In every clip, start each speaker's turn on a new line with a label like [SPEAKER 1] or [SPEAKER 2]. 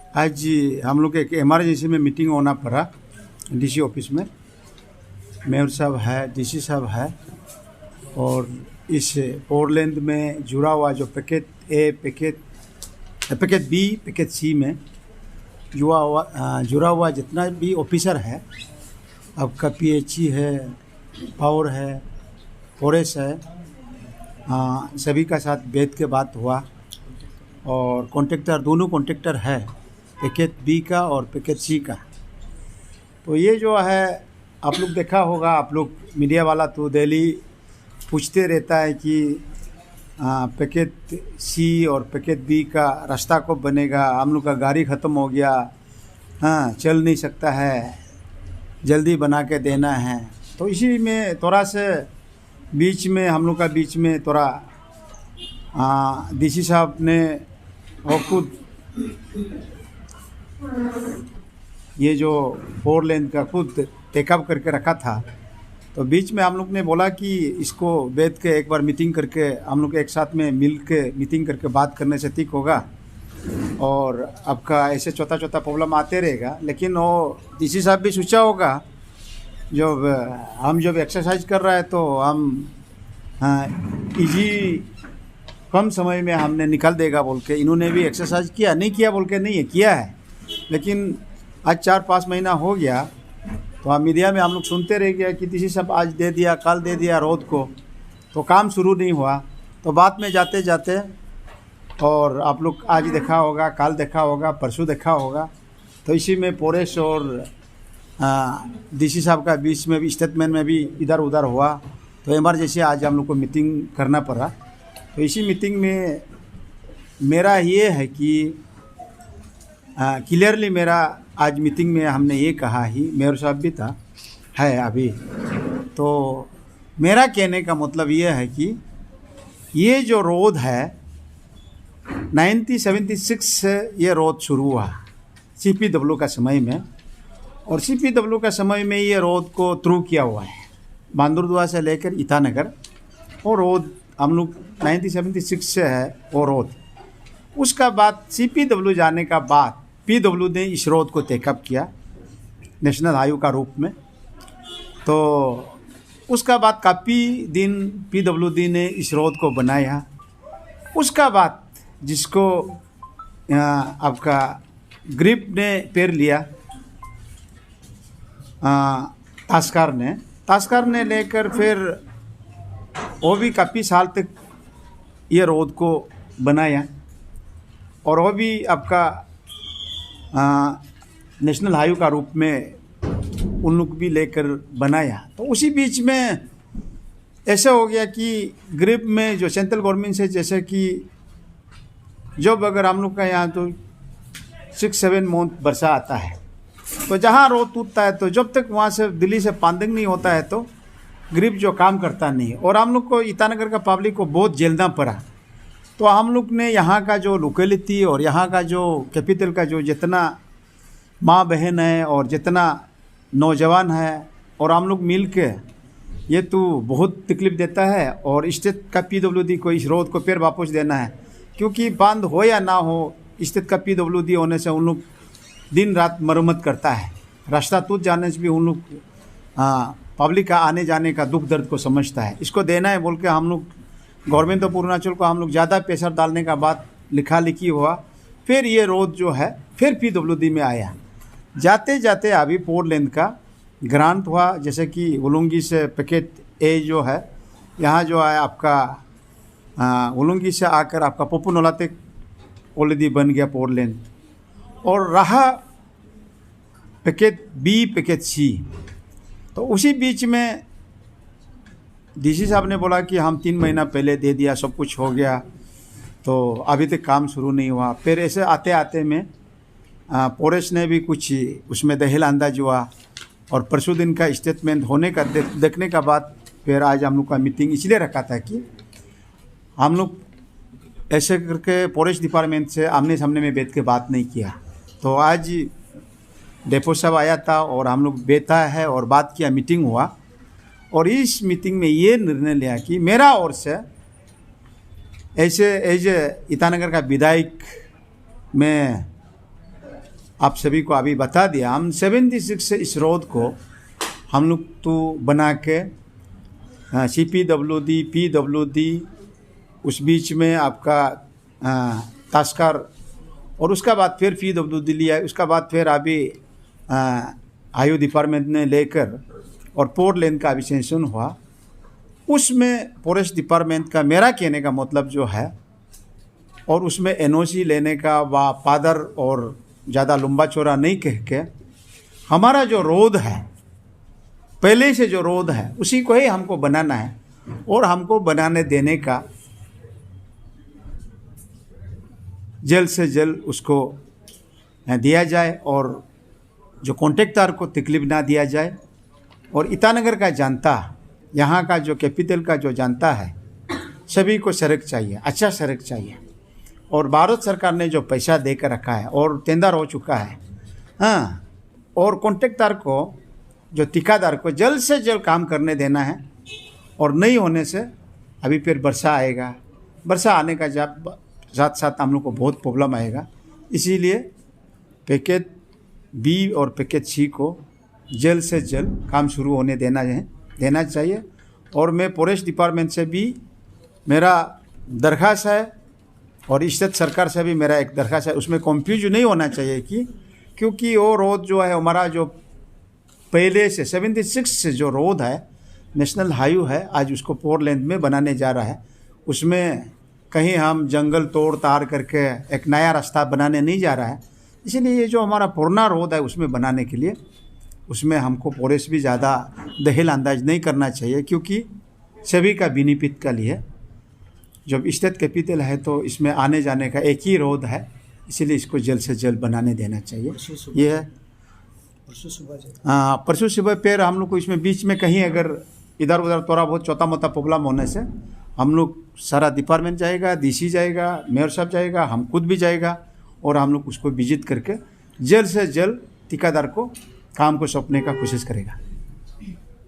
[SPEAKER 1] आज हम लोग एक इमरजेंसी में मीटिंग होना पड़ा डीसी ऑफिस में। मेयर साहब है, डीसी साहब है, और इस फोरलेंथ में जुड़ा हुआ जो पैकेट ए, पैकेट बी, पैकेट सी में जुड़ा हुआ जितना भी ऑफिसर है, आपका पीएचई है, पावर है, फॉरेस्ट है, सभी का साथ बैठ के बात हुआ। और कॉन्ट्रैक्टर, दोनों कॉन्ट्रैक्टर है, पैकेट बी का और पैकेट सी का। तो ये जो है आप लोग देखा होगा, आप लोग मीडिया वाला तो डेली पूछते रहता है कि पैकेट सी और पैकेट बी का रास्ता कब बनेगा, हम लोग का गाड़ी ख़त्म हो गया, चल नहीं सकता है, जल्दी बना के देना है। तो इसी में थोड़ा से बीच में हम लोग का बीच में थोड़ा डीसी साहब ने और खुद ये जो 4 लेन का खुद टेकअप करके रखा था। तो बीच में हम लोग ने बोला कि इसको बैठ के एक बार मीटिंग करके हम लोग एक साथ में मिल के मीटिंग करके बात करने से ठीक होगा, और आपका ऐसे छोटा छोटा प्रॉब्लम आते रहेगा। लेकिन वो डीसी साहब भी सोचा होगा, जब हम जब एक्सरसाइज कर रहा है तो हम इजी कम समय में हमने निकल देगा बोल के, इन्होंने भी एक्सरसाइज किया, नहीं किया बोल के नहीं है, किया है। लेकिन आज 4-5 महीना हो गया, तो हम मीडिया में हम लोग सुनते रह गया कि डीसी साहब आज दे दिया, कल दे दिया रोड को, तो काम शुरू नहीं हुआ। तो बाद में जाते जाते, और आप लोग आज देखा होगा, कल देखा होगा, परसों देखा होगा, तो इसी में फॉरेस्ट और डीसी साहब का बीच में भी स्टेटमेंट में भी इधर उधर हुआ। तो इमरजेंसी आज हम लोग को मीटिंग करना पड़ा। तो इसी मीटिंग में मेरा ये है कि क्लियरली मेरा आज मीटिंग में हमने ये कहा ही, मेयर साहब भी था है अभी, तो मेरा कहने का मतलब ये है कि ये जो रोड है 1976 से ये रोड शुरू हुआ सीपीडब्ल्यू का समय में, और सीपीडब्ल्यू का समय में ये रोड को थ्रू किया हुआ है बांदुरदुआ से लेकर ईटानगर। वो रोड हम लोग 1976 से है वो रोड। उसका बाद सीपीडब्ल्यू जाने का बाद पीडब्ल्यू ने इस रोड को टेकअप किया नेशनल हाईवे का रूप में। तो उसका बाद काफ़ी दिन पीडब्ल्यूडी ने इस रोड को बनाया। उसका बाद जिसको आपका ग्रिप ने पेर लिया, तास्कर ने लेकर फिर वो भी काफ़ी साल तक ये रोड को बनाया, और वो भी आपका नेशनल हाईवे का रूप में उन लोग भी लेकर बनाया। तो उसी बीच में ऐसा हो गया कि ग्रिप में जो सेंट्रल गवर्नमेंट से, जैसे कि जब अगर हम लोग का यहाँ तो 6-7 मंथ बरसा आता है, तो जहाँ रोड टूटता है तो जब तक वहाँ से दिल्ली से पांडिंग नहीं होता है तो ग्रिप जो काम करता नहीं है, और हम लोग को ईटानगर का पब्लिक को बहुत झेलना पड़ा। तो हम लोग ने यहाँ का जो लोकेलिटी और यहाँ का जो कैपिटल का जो जितना माँ बहन है और जितना नौजवान है, और हम लोग मिल के ये तो बहुत तकलीफ़ देता है, और स्टेट का पीडब्ल्यूडी को इस रोड को फिर वापस देना है, क्योंकि बंद हो या ना हो स्टेट का पीडब्ल्यूडी होने से उन लोग दिन रात मरम्मत करता है। रास्ता टूट जाने से भी उन लोग पब्लिक का आने जाने का दुख दर्द को समझता है। इसको देना है बोल के हम लोग गवर्नमेंट ऑफ अरुणाचल को हम लोग ज़्यादा प्रेशर डालने का बात लिखा लिखी हुआ। फिर ये रोड जो है फिर पीडब्ल्यूडी में आया। जाते जाते अभी 4 लेन का ग्रांट हुआ, जैसे कि उलुंगी से पैकेट ए जो है यहाँ जो है आपका उलुंगी से आकर आपका पोपुनोला तक ऑलरेडी बन गया 4 लेन, और रहा पैकेट बी, पैकेट सी। तो उसी बीच में डीसी साहब ने बोला कि हम 3 महीना पहले दे दिया, सब कुछ हो गया, तो अभी तक काम शुरू नहीं हुआ। फिर ऐसे आते आते में फॉरेस्ट ने भी कुछ उसमें दहल अंदाज हुआ, और परसों दिन का स्टेटमेंट होने का देखने का बाद फिर आज हम लोग का मीटिंग इसलिए रखा था कि हम लोग ऐसे करके फॉरेस्ट डिपार्टमेंट से आमने सामने में बैठ के बात नहीं किया। तो आज डेपो साहब आया था और हम लोग बैठा है और बात किया, मीटिंग हुआ, और इस मीटिंग में ये निर्णय लिया कि मेरा ओर से ऐसे ईटानगर का विधायक मैं आप सभी को अभी बता दिया। हम 76 से इस रोड को हम लोग तो बना के CPWD PWD उस बीच में आपका तास्कर और उसका बाद फिर PWD लिया, उसका बाद फिर अभी आयु डिपार्टमेंट ने लेकर और 4 लेन का अभी सेंक्शन हुआ। उसमें फॉरेस्ट डिपार्टमेंट का मेरा कहने का मतलब जो है और उसमें NOC लेने का व पादर और ज़्यादा लंबा चौड़ा नहीं कह के हमारा जो रोड है पहले से जो रोड है उसी को ही हमको बनाना है और हमको बनाने देने का जल्द से जल्द उसको दिया जाए और जो कॉन्ट्रैक्टर को तकलीफ ना दिया जाए। और ईटानगर का जनता, यहाँ का जो कैपिटल का जो जनता है, सभी को सड़क चाहिए, अच्छा सड़क चाहिए। और भारत सरकार ने जो पैसा दे कर रखा है और टेंडर हो चुका है, हाँ, और कॉन्ट्रैक्टर को जो ठेकेदार को जल्द से जल्द काम करने देना है। और नहीं होने से अभी फिर वर्षा आएगा, वर्षा आने का जब साथ साथ हम लोग को बहुत प्रॉब्लम आएगा। इसीलिए पैकेज B और पैकेज C को जल्द से जल्द काम शुरू होने देना चाहिए। और मैं फॉरेस्ट डिपार्टमेंट से भी मेरा दरख्वास्त है और स्टेट सरकार से भी मेरा एक दरख्वास्त है, उसमें कंफ्यूज नहीं होना चाहिए क्योंकि वो रोड जो है हमारा जो पहले से 76 से जो रोड है नेशनल हाईवे है, आज उसको 4 लेन में बनाने जा रहा है। उसमें कहीं हम जंगल तोड़ ताड़ करके एक नया रास्ता बनाने नहीं जा रहा है। इसीलिए ये जो हमारा पुराना रोड है उसमें बनाने के लिए उसमें हमको फॉरेस्ट भी ज़्यादा दखल अंदाज नहीं करना चाहिए, क्योंकि सभी का बेनिफिट का लिए जब स्टेट कैपिटल है तो इसमें आने जाने का एक ही रोड है, इसीलिए इसको जल्द से जल्द बनाने देना चाहिए। ये है परसों सुबह फिर हम लोग को इसमें बीच में कहीं अगर इधर उधर थोड़ा बहुत छोटा मोटा प्रॉब्लम होने से हम लोग सारा डिपार्टमेंट जाएगा, DC जाएगा, मेयर साहब जाएगा, हम खुद भी जाएगा और हम लोग उसको विजिट करके जल्द से जल्द ठेकेदार को काम को सौंपने का कोशिश करेगा।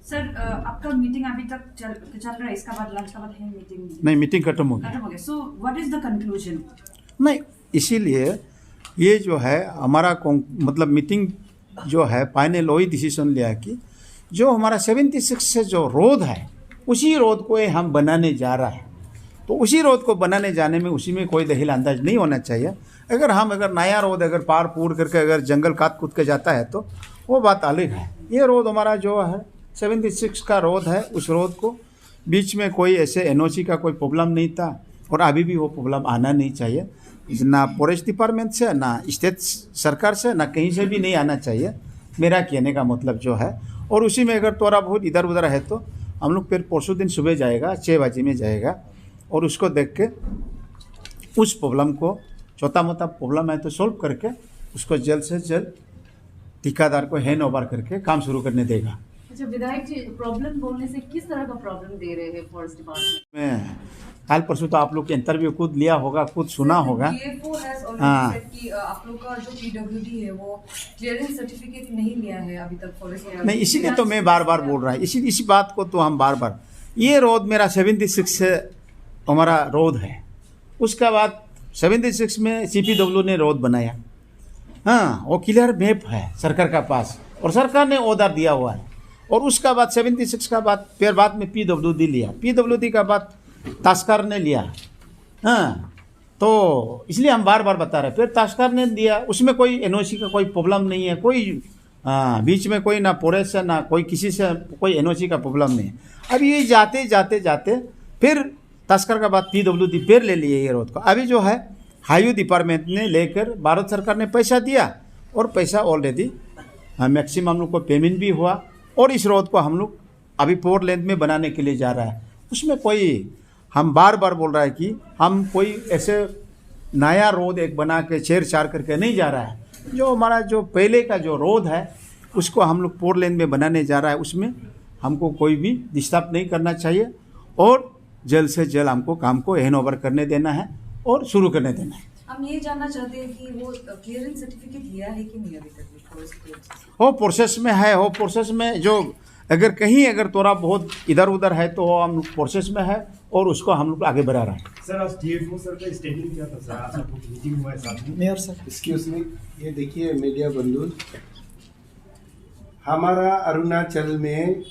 [SPEAKER 2] सर, आपका मीटिंग अभी तक चल रहा है, इसका बाद लंच का बाद है मीटिंग?
[SPEAKER 1] नहीं, मीटिंग खत्म हो गया।
[SPEAKER 2] So what is the conclusion?
[SPEAKER 1] नहीं, इसीलिए ये जो है हमारा मतलब मीटिंग जो है फाइनल वही डिसीजन लिया कि जो हमारा 76 से जो रोड है उसी रोड को हम बनाने जा रहा है, तो उसी रोड को बनाने जाने में उसी में कोई दखल अंदाज नहीं होना चाहिए। अगर नया रोड अगर पार पूर करके अगर जंगल काट कूद के जाता है तो वो बात अलग है। ये रोड हमारा जो है 76 का रोड है, उस रोड को बीच में कोई ऐसे NOC का कोई प्रॉब्लम नहीं था और अभी भी वो प्रॉब्लम आना नहीं चाहिए, ना फॉरेस्ट डिपार्टमेंट से, ना स्टेट सरकार से, ना कहीं से भी नहीं आना चाहिए, मेरा कहने का मतलब जो है। और उसी में अगर थोड़ा बहुत इधर उधर है तो हम लोग फिर परसों दिन सुबह जाएगा, 6 बजे में जाएगा और उसको देख के उस प्रॉब्लम को, छोटा मोटा प्रॉब्लम है तो सॉल्व करके उसको जल्द से जल्द ठेकेदार को हैंड ओवर करके काम शुरू करने देगा।
[SPEAKER 3] अच्छा विधायक जी, प्रॉब्लम बोलने से किस तरह का प्रॉब्लम दे रहे हैं फॉरेस्ट डिपार्टमेंट
[SPEAKER 1] में? कल परसों तो आप लोग के इंटरव्यू खुद लिया होगा, खुद सुना होगा।
[SPEAKER 2] हाँ, कि आप लोग का जो PWD है वो क्लियरेंस सर्टिफिकेट नहीं लिया है अभी तक फॉरेस्ट
[SPEAKER 1] नहीं, इसीलिए तो मैं बार बार बोल रहा हूँ, इसी बात को तो हम बार बार, ये रोड मेरा 76 से हमारा रोड है, उसका बाद 76 में CPW ने रोड बनाया, हाँ, वो क्लियर मैप है सरकार का पास और सरकार ने ऑर्डर दिया हुआ है। और उसका बाद 76 का बाद फिर बाद में PWD लिया, PWD का बाद तास्कर ने लिया, हाँ, तो इसलिए हम बार बार बता रहे हैं। फिर तास्कर ने दिया, उसमें कोई NOC का कोई प्रॉब्लम नहीं है, कोई बीच में कोई ना फॉरेस्ट से ना कोई किसी से कोई NOC का प्रॉब्लम नहीं है। अब ये जाते जाते जाते फिर तास्कर का बाद PWD फिर ले लिए ये रोड को। अभी जो है हाईवे डिपार्टमेंट ने लेकर भारत सरकार ने पैसा दिया और पैसा ऑलरेडी मैक्सिमम हम लोग को पेमेंट भी हुआ और इस रोड को हम लोग अभी 4 लेन में बनाने के लिए जा रहा है। उसमें कोई, हम बार बार बोल रहा है कि हम कोई ऐसे नया रोड एक बना के छेड़छाड़ करके नहीं जा रहा है। जो हमारा जो पहले का जो रोड है उसको हम लोग 4 लेन में बनाने जा रहा है, उसमें हमको कोई भी डिस्टर्ब नहीं करना चाहिए और जल्द से जल्द हमको काम को हैंड ओवर करने देना है और शुरू करने देना है।
[SPEAKER 2] हम ये जानना चाहते हैं कि वो क्लियरेंस सर्टिफिकेट लिया है कि नहीं अभी तक?
[SPEAKER 1] वो प्रोसेस में है, वो प्रोसेस में जो अगर कहीं अगर थोड़ा बहुत इधर उधर है तो हम प्रोसेस में है और उसको हम लोग आगे बढ़ा रहे हैं।
[SPEAKER 4] सर आज डीएफओ सर का स्टेटमेंट क्या था सर? आज आप लोग मीटिंग हुआ है साथ में?
[SPEAKER 1] मेयर सर,
[SPEAKER 5] एक्सक्यूज मी, ये देखिए मीडिया बंधु, हमारा अरुणाचल में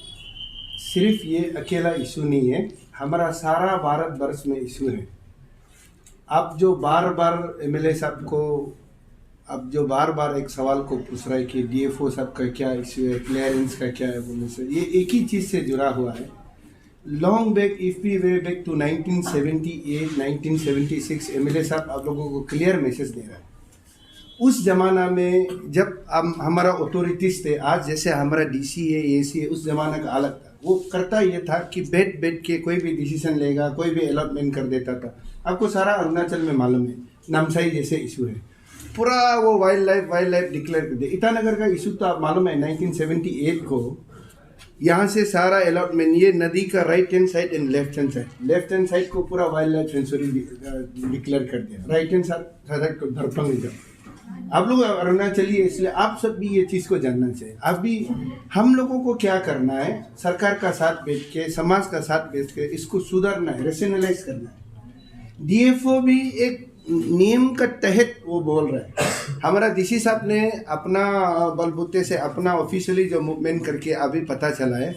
[SPEAKER 5] सिर्फ ये अकेला इशू नहीं है, हमारा सारा भारत वर्ष में इशू है। आप जो बार बार एमएलए साहब को अब जो बार बार एक सवाल को पूछ रहा है कि डीएफओ साहब का क्या इशू है, क्लियरेंस का क्या है बोलने से, ये एक ही चीज़ से जुड़ा हुआ है। Long back, if we way back to 1978 1976, MLA साहब आप लोगों को क्लियर मैसेज दे रहा है। उस जमाना में जब हमारा अथॉरिटीज थे, आज जैसे हमारा डीसी है, एसी है, उस जमाना का अलग था। वो करता ये था कि बैठ के कोई भी डिसीजन लेगा, कोई भी अलॉटमेंट कर देता था। आपको सारा अरुणाचल में मालूम है, नामसाई जैसे इशू है, पूरा वो वाइल्ड लाइफ डिक्लेयर कर दिया। ईटानगर का इशू तो आप मालूम है 1978 को यहाँ से सारा अलॉटमेंट, ये नदी का right hand side and left hand side को पूरा वाइल्ड लाइफ सेंचुरी डिक्लेयर कर दिया। राइट हैंड साइड को धरफंग रिजर्व। आप लोग अरुणाचली है, इसलिए आप सब भी ये चीज़ को जानना चाहिए। अभी हम लोगों को क्या करना है, सरकार का साथ बैठ के, समाज का साथ बैठ के इसको सुधारना है, रेशनलाइज करना है। डीएफओ भी एक नियम का तहत वो बोल रहा है। हमारा डीसी साहब ने अपना बलबूते से अपना ऑफिशियली जो मूवमेंट करके अभी पता चला है,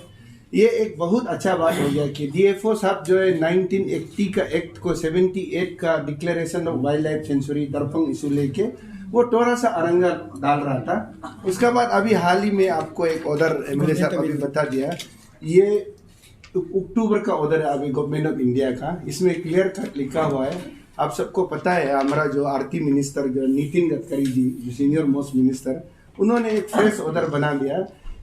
[SPEAKER 5] ये एक बहुत अच्छा बात हो गया कि डीएफओ साहब जो है 1980 का एक्ट को 78 का declaration of wildlife sanctuary दरफंग इशू लेके वो थोड़ा सा अरंगा डाल रहा था। उसके बाद अभी हाल ही में आपको एक ऑर्डर एमएलए साहब अभी बता दिया, ये अक्टूबर का ऑर्डर है अभी गवर्नमेंट ऑफ इंडिया का। इसमें क्लियर कट लिखा हुआ है, आप सबको पता है, हमारा जो आरती मिनिस्टर जो नितिन गडकरी जी, जो सीनियर मोस्ट मिनिस्टर, उन्होंने एक फ्रेश ऑर्डर बना दिया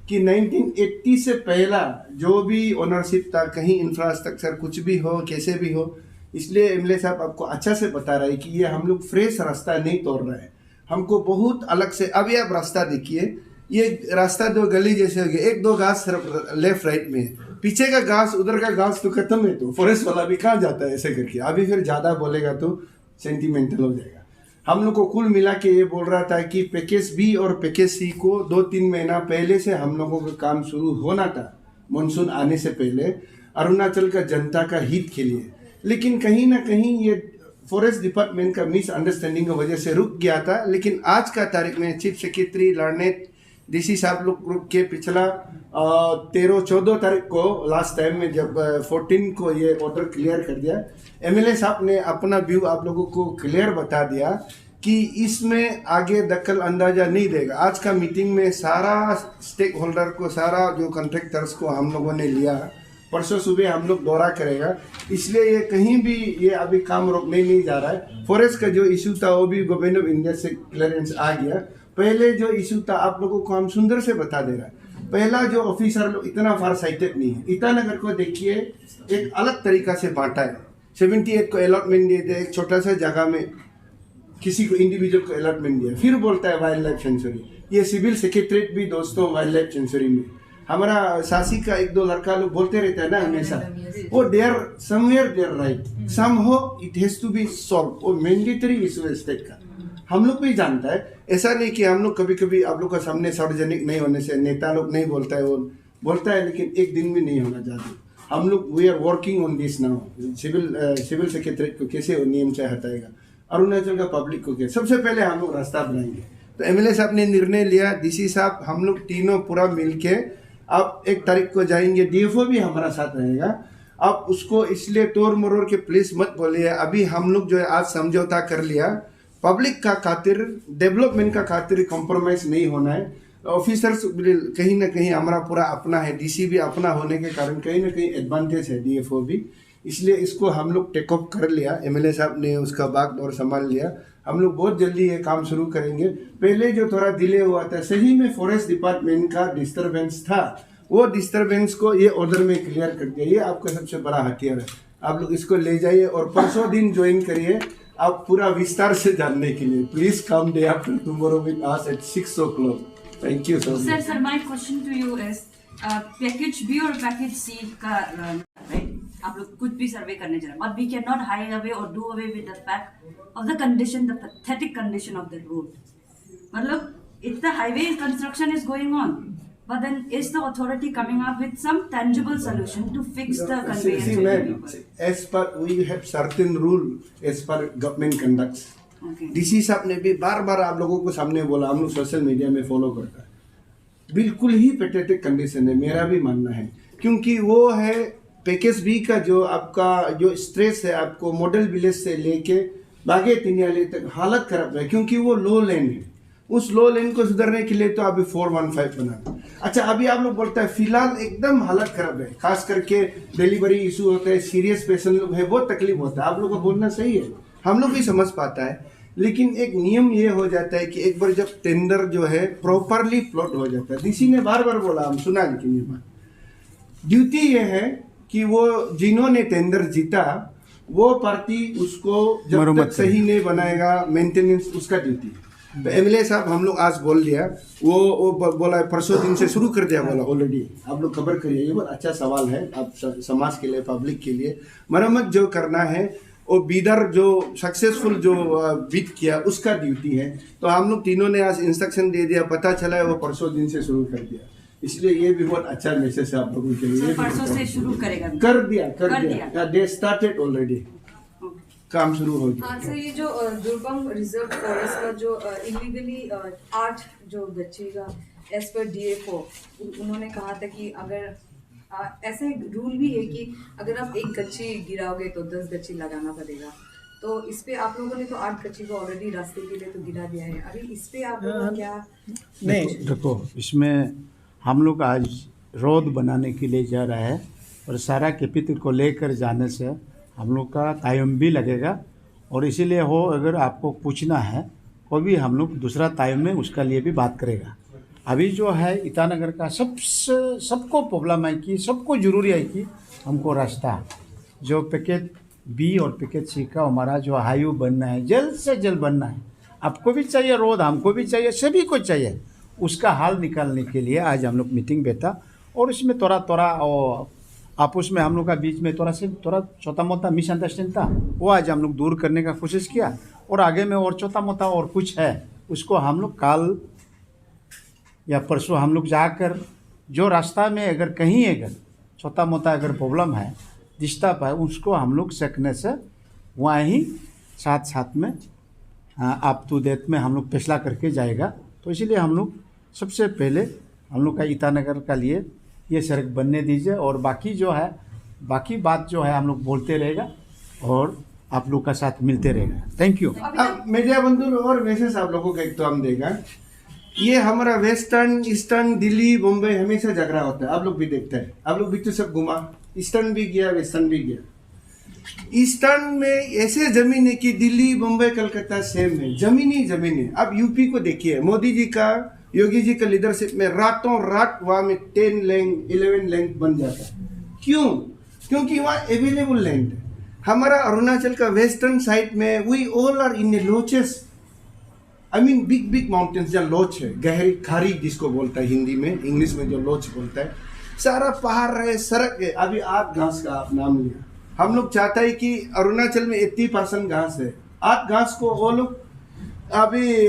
[SPEAKER 5] कि 1980 से पहला जो भी ओनरशिप था, कहीं इंफ्रास्ट्रक्चर कुछ भी हो, कैसे भी हो, इसलिए एमएलए साहब आपको अच्छा से बता रहा है कि ये हम लोग फ्रेश रास्ता नहीं तोड़ रहे हैं, हमको बहुत अलग से। अभी आप रास्ता देखिए, ये रास्ता दो गली जैसे हो गया, एक दो घास सिर्फ लेफ्ट राइट में है, पीछे का घास उधर का घास तो खत्म है, तो फॉरेस्ट वाला भी कहाँ जाता है ऐसे करके। अभी फिर ज़्यादा बोलेगा तो सेंटिमेंटल हो जाएगा। हम लोग को कुल मिला के ये बोल रहा था कि पैकेज बी और पैकेज सी को 2-3 महीना पहले से हम लोगों का काम शुरू होना था, मानसून आने से पहले, अरुणाचल का जनता का हित के लिए। लेकिन कहीं ना कहीं ये फॉरेस्ट डिपार्टमेंट का मिसअंडरस्टैंडिंग की वजह से रुक गया था। लेकिन आज का तारीख में चीफ सेक्रेटरी लर्नेट डीसी साहब लोग के पिछला 13-14 तारीख को लास्ट टाइम में जब 14 को ये ऑर्डर क्लियर कर दिया, एमएलए साहब ने अपना व्यू आप लोगों को क्लियर बता दिया कि इसमें आगे दखल अंदाजा नहीं देगा। आज का मीटिंग में सारा स्टेक होल्डर को, सारा जो कॉन्ट्रैक्टर्स को हम लोगों ने लिया, परसों सुबह हम लोग दौरा करेगा, इसलिए ये कहीं भी ये अभी काम रोकने नहीं जा रहा है। फॉरेस्ट का जो इशू था वो भी गवर्नमेंट ऑफ इंडिया से क्लियरेंस आ गया। पहले जो इशू था आप लोगों को हम सुंदर से बता दे रहा है, पहला जो ऑफिसर लोग इतना फार साइटेड नहीं है। ईटानगर को देखिए एक अलग तरीका से बांटा है, 78 को अलॉटमेंट दे दिया, एक छोटा सा जगह में किसी को इंडिविजुअल को अलॉटमेंट दिया, फिर बोलता है वाइल्ड लाइफ सेंचुरी। ये सिविल सेक्रेटरीट भी दोस्तों वाइल्ड लाइफ सेंचुरी में, हमारा सासी का 1-2 लड़का लोग बोलते रहता है ना हमेशा, वो there somewhere there right, somehow it has to be solve. वो मैंडेटरी इशू है स्टेट का, हम लोग भी जानता है। ऐसा नहीं कि हम लोग कभी कभी आप लोग का सामने सार्वजनिक नहीं होने से नेता लोग नहीं बोलता है, वो बोलता है, लेकिन एक दिन भी नहीं होना चाहते। हम लोग we are working on this now. Civil secretary को कैसे नियम से हटाएगा, अरुणाचल का पब्लिक को क्या, सबसे पहले हम लोग रास्ता बनाएंगे। तो एमएलए साहब ने निर्णय लिया, डीसी साहब हम लोग तीनों पूरा मिलके अब 1 तारीख को जाएंगे, डीएफओ भी हमारा साथ रहेगा। अब उसको इसलिए तोड़ मरोड़ के प्लीज मत बोलिए, अभी हम लोग जो है आज समझौता कर लिया, पब्लिक का खातिर, डेवलपमेंट का खातिर कॉम्प्रोमाइज नहीं होना है। ऑफिसर्स कहीं ना कहीं हमारा पूरा अपना है, डीसी भी अपना होने के कारण कहीं ना कहीं एडवांटेज है डीएफओ भी, इसलिए इसको हम लोग टेक ऑफ कर लिया। एमएलए साहब ने उसका बागडोर संभाल लिया, हम लोग बहुत जल्दी ये काम शुरू करेंगे। पहले जो थोड़ा डिले हुआ था, सही में फॉरेस्ट डिपार्टमेंट का डिस्टर्बेंस था, वो डिस्टर्बेंस को ये ऑर्डर में क्लियर कर दिया। ये आपका सबसे बड़ा हथियार है, आप लोग इसको ले जाइए और परसों दिन ज्वाइन करिए आप पूरा विस्तार से जानने के लिए। Please come day after tomorrow with us at 6 o'clock. Thank you so much.
[SPEAKER 6] Sir, my question to you is package B और package C का right? आप लोग कुछ भी सर्वे करने जा रहे हैं, but we cannot hide away or do away with the fact of the condition, the pathetic condition of the road. मतलब इतना highway construction is going on, But then is the authority coming up with some tangible solution to fix the conveyance
[SPEAKER 5] See,
[SPEAKER 6] of the
[SPEAKER 5] ma'am,
[SPEAKER 6] people?
[SPEAKER 5] as per we have certain rule as per government conducts.
[SPEAKER 6] Okay.
[SPEAKER 5] DC साहब ने भी बार बार आप लोगों को सामने बोला, हम लोग सोशल मीडिया में फॉलो करता है, बिल्कुल ही पेटेटिक कंडीशन है, मेरा भी मानना है, क्योंकि वो है पैकेज बी का जो आपका जो स्ट्रेस है, आपको मॉडल विलेज से लेके बागे तिनियाली तक हालत खराब है, क्योंकि वो लो लेन है। उस लो लेन को सुधारने के लिए तो अभी 415 बना। अच्छा, अभी आप लोग बोलता है फिलहाल एकदम हालत खराब है, खास करके डिलीवरी इशू होता है, सीरियस पेशेंट लोग है, बहुत तकलीफ होता है। आप लोग का बोलना सही है, हम लोग भी समझ पाता है, लेकिन एक नियम ये हो जाता है कि एक बार जब टेंडर जो है प्रॉपरली प्लॉट हो जाता है, डीसी ने बार बार बोला, हम सुना, लेकिन ये बात ड्यूटी ये है कि वो जिन्होंने टेंडर जीता वो पार्टी उसको जब
[SPEAKER 1] मरम्मत
[SPEAKER 5] तक सही नहीं बनाएगा, मेंटेनेंस उसका ड्यूटी है। तो एमएलए साहब हम लोग आज बोल दिया, वो बोला परसों दिन से शुरू कर दिया, बोला ऑलरेडी आप लोग खबर करिए। ये बहुत अच्छा सवाल है, आप समाज के लिए, पब्लिक के लिए मरम्मत जो करना है, वो बीडर जो सक्सेसफुल जो बीट किया उसका ड्यूटी है। तो हम लोग तीनों ने आज इंस्ट्रक्शन दे दिया, पता चला है वो परसों दिन से शुरू कर दिया, इसलिए ये भी बहुत अच्छा मैसेज है आप लोगों के लिए।
[SPEAKER 6] So परसों से शुरू करेगा?
[SPEAKER 5] कर दिया, दे स्टार्टेड ऑलरेडी, काम शुरू हो गया।
[SPEAKER 2] हाँ सर, ये जो दुर्गम रिजर्व फॉरेस्ट का जो इलीगली 8 जो गच्छी का एज पर DFO उन्होंने कहा था कि अगर ऐसे रूल भी है कि अगर आप एक गच्छी गिराओगे तो 10 गच्छी लगाना पड़ेगा। तो इस पे आप लोगों ने तो 8 गच्छी को ऑलरेडी रास्ते के लिए तो गिरा दिया है, अभी इस पे आप लोगों को क्या?
[SPEAKER 1] नहीं, देखो इसमें हम लोग आज रोड बनाने के लिए जा रहा है, और सारा कैपिटल को लेकर जाने से हम लोग का टाइम भी लगेगा, और इसीलिए हो अगर आपको पूछना है वो भी हम लोग दूसरा टाइम में उसका लिए भी बात करेगा। अभी जो है ईटानगर का सबको प्रॉब्लम है कि सबको ज़रूरी है कि हमको रास्ता जो पैकेज बी और पैकेज सी का हमारा जो हाईवे बनना है, जल्द से जल्द बनना है। आपको भी चाहिए रोड, हमको भी चाहिए, सभी को चाहिए, उसका हाल निकालने के लिए आज हम लोग मीटिंग बैठा, और इसमें थोड़ा और आपस में हम लोग का बीच में थोड़ा छोटा मोटा मिसअंडरस्टैंडिंग था, वो आज हम लोग दूर करने का कोशिश किया, और आगे में और छोटा मोटा और कुछ है उसको हम लोग कल या परसों हम लोग जाकर जो रास्ता में अगर कहीं अगर छोटा मोटा अगर प्रॉब्लम है, डिस्टर्ब है, उसको हम लोग सकने से वहाँ ही साथ में अप टू डेट में हम लोग फैसला करके जाएगा। तो इसीलिए हम लोग सबसे पहले हम लोग का ईटानगर का लिए ये सड़क बनने दीजिए, और बाकी जो है बाकी बात जो है हम लोग बोलते रहेगा और आप लोग का साथ मिलते रहेगा। Thank you.
[SPEAKER 5] अब मीडिया बंधु और मैसेज आप लोगों को एक तो हम देगा, ये हमारा वेस्टर्न ईस्टर्न दिल्ली बॉम्बे हमेशा झगड़ा होता है, आप लोग भी देखते हैं, आप लोग भी तो सब घुमा, ईस्टर्न भी गया वेस्टर्न भी गया। ईस्टर्न में ऐसे जमीन है कि दिल्ली बॉम्बे कलकत्ता सेम है, जमीन है। अब यूपी को देखिए, मोदी जी का, योगी जी का लीडरशिप में रातों रात वहाँ में 10 लेन 11 लेन बन जाता है। क्यों? क्योंकि वहाँ अवेलेबल लैंड है। हमारा अरुणाचल का वेस्टर्न साइड में we all are in a lochs, I mean big mountains, जहाँ लोच है, गहरी खारी जिसको बोलता है हिंदी में, इंग्लिश में जो लोच बोलता है, सारा पहाड़ है, सड़क है। अभी आठ घास का आप नाम लिया, हम लोग चाहता है कि अरुणाचल में 80% घास है, आठ घास को वो लोग अभी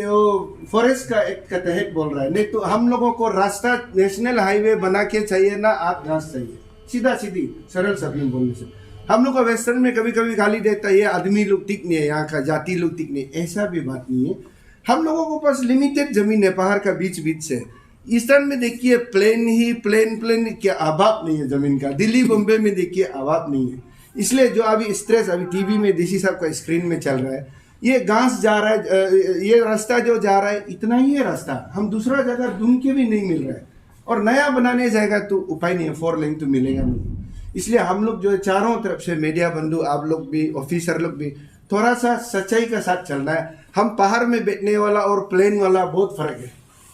[SPEAKER 5] फॉरेस्ट का एक के तहत बोल रहा है। नहीं तो हम लोगों को रास्ता नेशनल हाईवे बना के चाहिए ना, आठ घास चाहिए, सीधा सीधी सरल शब्द बोलने से। हम लोग का वेस्टर्न में कभी कभी गाली देता है, ये आदमी लोग ठीक नहीं है, यहाँ का जाति लोग ठीक नहीं, ऐसा भी बात नहीं है। हम लोगों को पास लिमिटेड जमीन है, पहाड़ का बीच से। ईस्टर्न में देखिए प्लेन ही प्लेन क्या अभाव नहीं है जमीन का। दिल्ली बॉम्बे में देखिए अभाव नहीं है। इसलिए जो अभी स्ट्रेस अभी टीवी में डीसी साहब का स्क्रीन में चल रहा है, ये घास जा रहा है, ये रास्ता जो जा रहा है इतना ही है रास्ता, हम दूसरा जगह ढूंढ के भी नहीं मिल रहा है, और नया बनाने जाएगा तो उपाय नहीं है, 4 लेन तो मिलेगा नहीं। इसलिए हम लोग जो है चारों तरफ से मीडिया बंधु, आप लोग भी, ऑफिसर लोग भी, थोड़ा सा सच्चाई का साथ चलना है। हम पहाड़ में बैठने वाला और प्लेन वाला बहुत फर्क है।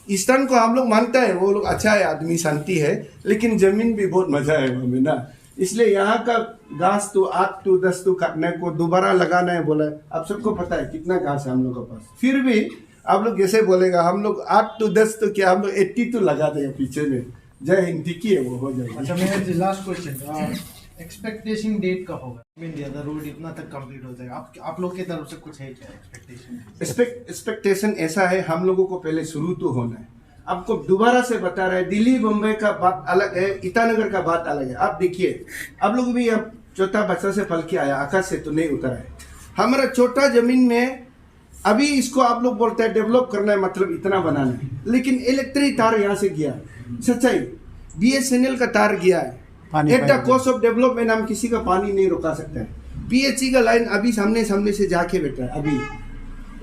[SPEAKER 5] ईस्टर्न को हम लोग मानता है, वो लोग अच्छा है, आदमी शांति है, लेकिन जमीन भी बहुत मजा है हमें ना। इसलिए यहाँ का घास तो 8 to 10 तो काटने को दोबारा लगाना है बोला है। आप सबको पता है कितना घास है हम लोग के पास, फिर भी आप लोग जैसे बोलेगा हम लोग 8 to 10 तो क्या, हम लोग 80 तो लगा देंगे पीछे में। जय हिंद, ठीक है, वो हो जाएगा।
[SPEAKER 4] अच्छा, मेरा लास्ट क्वेश्चन, एक्सपेक्टेशन डेट का होगा, द रोड इतना तक कंप्लीट हो जाएगा, आप लोग की तरफ से कुछ है क्या एक्सपेक्टेशन?
[SPEAKER 5] एक्सपेक्टेशन ऐसा है, हम लोगों को पहले शुरू तो होना है। आपको दोबारा से बता रहे हैं, दिल्ली बम्बई का बात अलग है, ईटानगर का बात अलग है। आप देखिए, आप लोग भी अब छोटा बच्चा से पल के आया, आकाश से तो नहीं उतरा है। हमारा छोटा जमीन में अभी इसको आप लोग बोलते हैं डेवलप करना है, मतलब इतना बनाना है, लेकिन इलेक्ट्रिक तार यहाँ से गया, सच्चाई BSNL का तार गया है।
[SPEAKER 1] पानी
[SPEAKER 5] at the
[SPEAKER 1] pipe.
[SPEAKER 5] Cost of development हम किसी का पानी नहीं रोका सकते हैं। PHE का लाइन अभी सामने से जाके बैठा है अभी,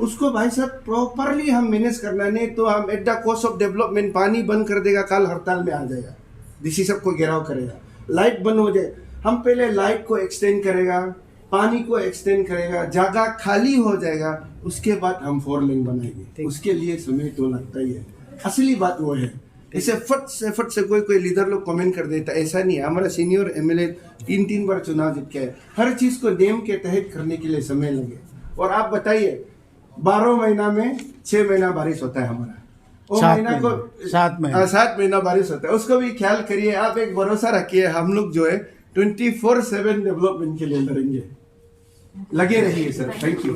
[SPEAKER 5] उसको भाई साहब प्रॉपरली हम मैनेज करना, नहीं तो हम at the cost of development पानी बंद कर देगा, कल हड़ताल में आ जाएगा, डीसी सबको घेराव करेगा, लाइट बंद हो जाए। हम पहले लाइट को एक्सटेंड करेगा, पानी को एक्सटेंड करेगा, जगह खाली हो जाएगा, उसके बाद हम 4 लेन बनाएंगे। उसके लिए समय तो लगता ही है, असली बात वो है। ऐसे फट से कोई लीडर लोग कमेंट कर देता, ऐसा नहीं है। हमारा सीनियर MLA 3 बार चुनाव जीत के है, हर चीज को नियम के तहत करने के लिए समय लगे। और आप बताइए 12 महीना में 6 महीना बारिश होता है हमारा, वो
[SPEAKER 1] 7
[SPEAKER 5] महीना को
[SPEAKER 1] महीना, 7 महीना।
[SPEAKER 5] 7 महीना बारिश होता है, उसको भी ख्याल करिए। आप एक भरोसा रखिए, हम लोग जो है 24/7 डेवलपमेंट के लिए लड़ेंगे, लगे रहिए सर। Thank you.